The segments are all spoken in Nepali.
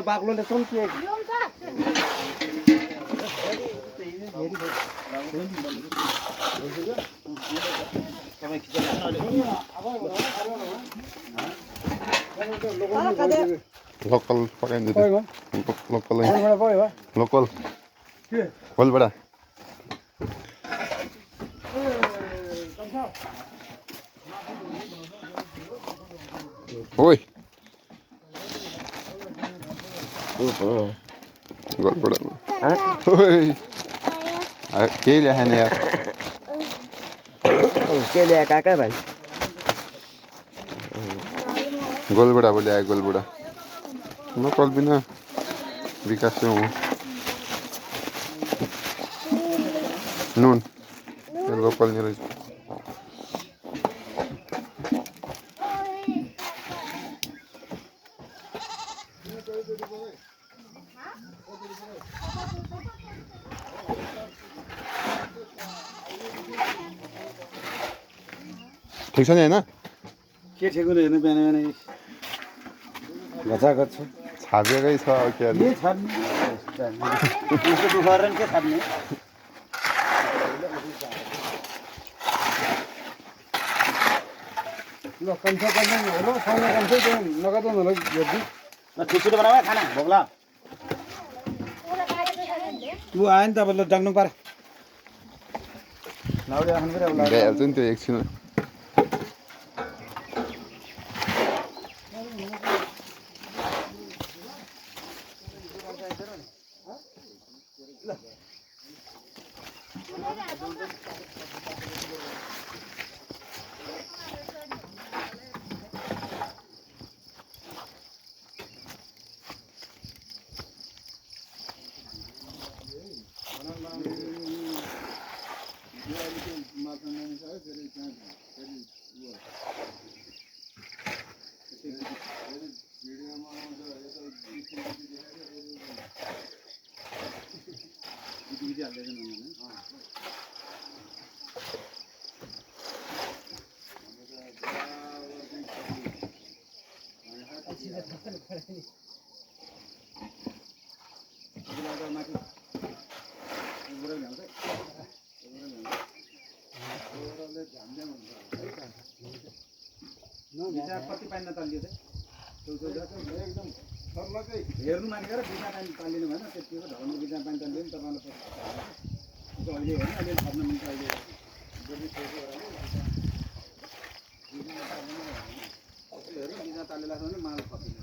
बाग्लोले चल्छ लोकल पकाइदिनु लोकल लोकल खोलबाट ओइ गोलबाट ओइ के ल्याएन यार के ल्याए काका भाइ गोलबुडा बोले आए गोलबुडा लोकल बिना विकास से हूँ नून ये लोकल नहीं रही ठीक छ नि हैन के ठेकुन हेर्नु बिहान बिहान घचाघच छ छापेकै छ के के छाड्ने यसो दुख गरेर के छाड्ने ल कन्सा कन्सा हेलो खाना कन्सा त्यो नगद न हेर्दी ल छिटो बनाऊ खाना भोग्ला तु आयो नि त अब ल जाग्नु पारे लाउडे आउनु पऱ्यो अब भइहाल्छ नि त्यो एकछिन कति पानी नतालियो एकदम सर्लकै हेर्नु मानेर बिना पानी तालिनु भएन त्यतिको ढल्नु बिना पानी तालियो नि तपाईँलाई अहिले होइन अहिले थप्न मिल्छ अहिले हेर्नु बिना तालेला भने माल थपिन्छ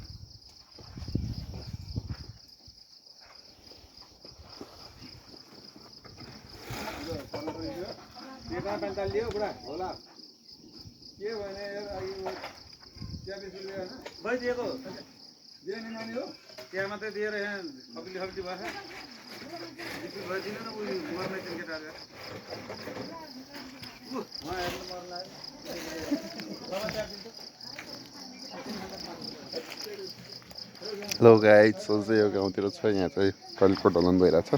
बिना पानी तालियो बुढा होला के भने यार क्या बेच रहे हैं भाई दिएको दिए नि नानी हो क्या मात्रै दिएर यहाँ खप्ली खप्ली भएछ बिस भइदिनु न उयो मर्ने चाहिँ केटाहरू उहाँ हेर्नु मर्न हेलो गाइज सोच्दै यो गाउँतिर छ यहाँ चाहिँ कलिको ढलन भइरहेछ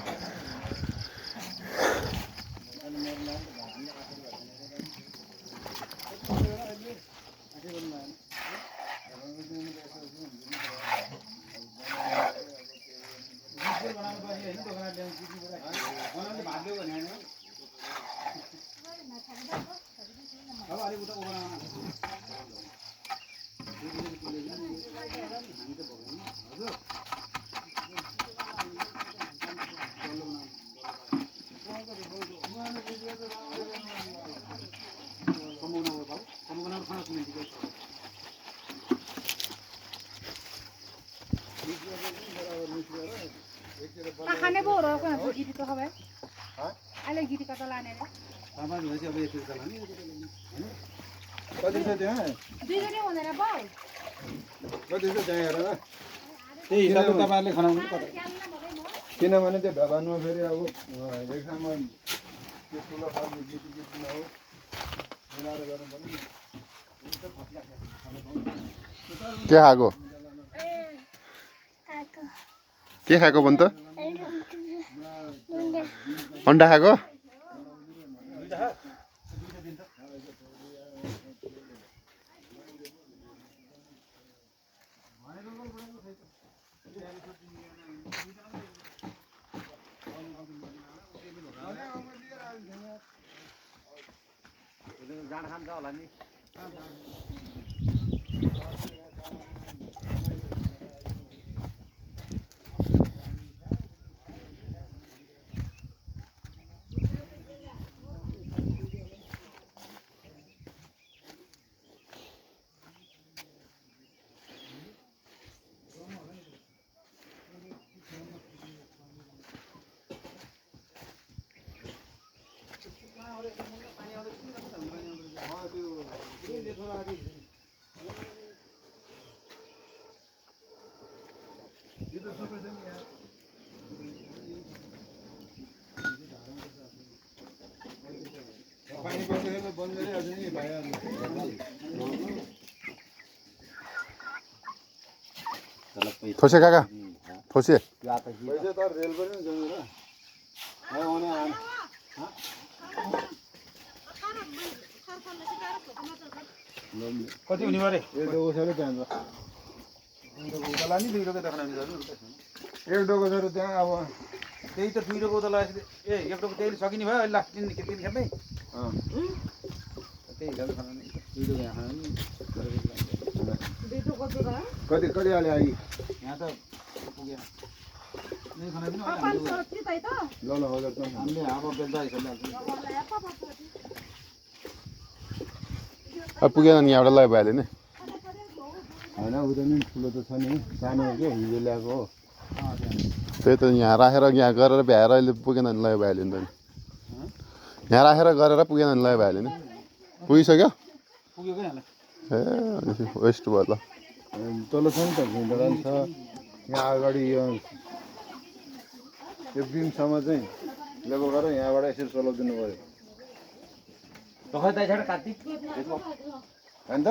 खाने पो हो कोण गिटी तो हवे हां आले गिटी कता लाने रे सामान भएपछि अब एकचोटि चलाउने कति छ त्यहाँ दुई जने हुँदैन बाउ कति छ त्यहाँ हेर त्यही हिसाबले तपाईहरुले खनाउनु पर्छ किनभने त्यो ढलानमा फेरि अब एक ठाउँमा त्यो ठुलो खालको गिटी गिटी नहो मिलाएर गर्नुपर्ने के खाएको के खाएको भन् त अन्डा खाएको जाँड खान्छ होला नि पानी पर्दैन बन्द गरिहाल्छ नि भाइहरू थोसे काका थोसे पैसा त रेल पनि जमेर आउने कति हुने बारे एक डोको छ र त्यहाँ उता नि 2 रोको देखाउनु दाजु एक डोको छ र त्यहाँ अब त्यही त 2 रोको उता लाग्यो ए 1 रोको त्यही सकिने भयो अहिले लास्ट दिन खेप्दै त्यही हिसाबले खानु नि 2 रोको यहाँ खानु नि कति कति हाले आई यहाँ त पुग्यो नै खाना पनि ल ल हजार त हामीले अब बेल्दा हिसाबले अब पुगेन नि यहाँबाट लय भइहाल्यो नि होइन उता नि ठुलो त छ नि सानो हो क्या हिजो ल्याएको हो त्यही त यहाँ राखेर यहाँ गरेर भ्याएर अहिले पुगेन नि लय भइहाल्यो नि त यहाँ राखेर गरेर पुगेन नि लय भइहाल्यो नि पुगिसक्यो पुग्यो क्या यहाँलाई ए वेस्ट भयो ल तल छ नि त भिन्डरा छ यहाँ अगाडि यो बिमसम्म चाहिँ लेबल गरेर यहाँबाट यसरी चलाइदिनु पऱ्यो खै दाइ छाड कार्तिक होइन त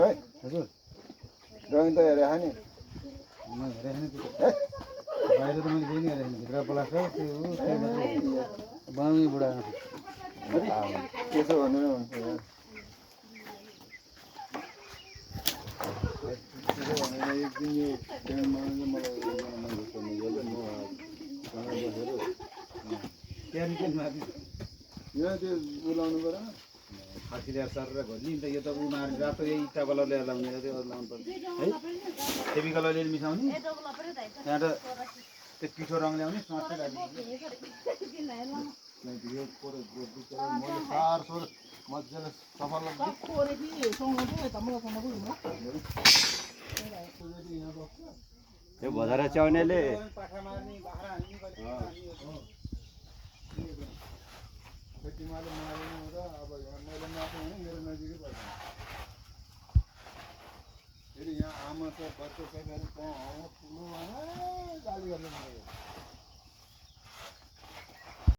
भाइ हजुर ड्रइङ त हेरे नि बाहिर त मैले केही नि हेरेको भित्र बोलाएको त्यो बामी बुढा त्यसो भनेर हुन्छ त्यसो भनेर एक दिन यो ट्रेनमा मलाई यहाँ त्यो बोलाउनु परेन फाँसी ल्याएर सर घोल्ने त यो त उमार रातो यही इट्टा कलर ल्याएर लाउने त्यो लाउनु पर्छ है हेभी कलर लिएर मिसाउने त्यहाँ त त्यो पिठो रङ ल्याउने स्वाट मजाले सफा लाग्छ त्यो भदरा च्याउनेले खेतीमाले मार्नु र अब मैले माथि भने मेरो नजिकै पर्छ फेरि यहाँ आमा त घरको पेपरहरू ठुलो गाली गर्नु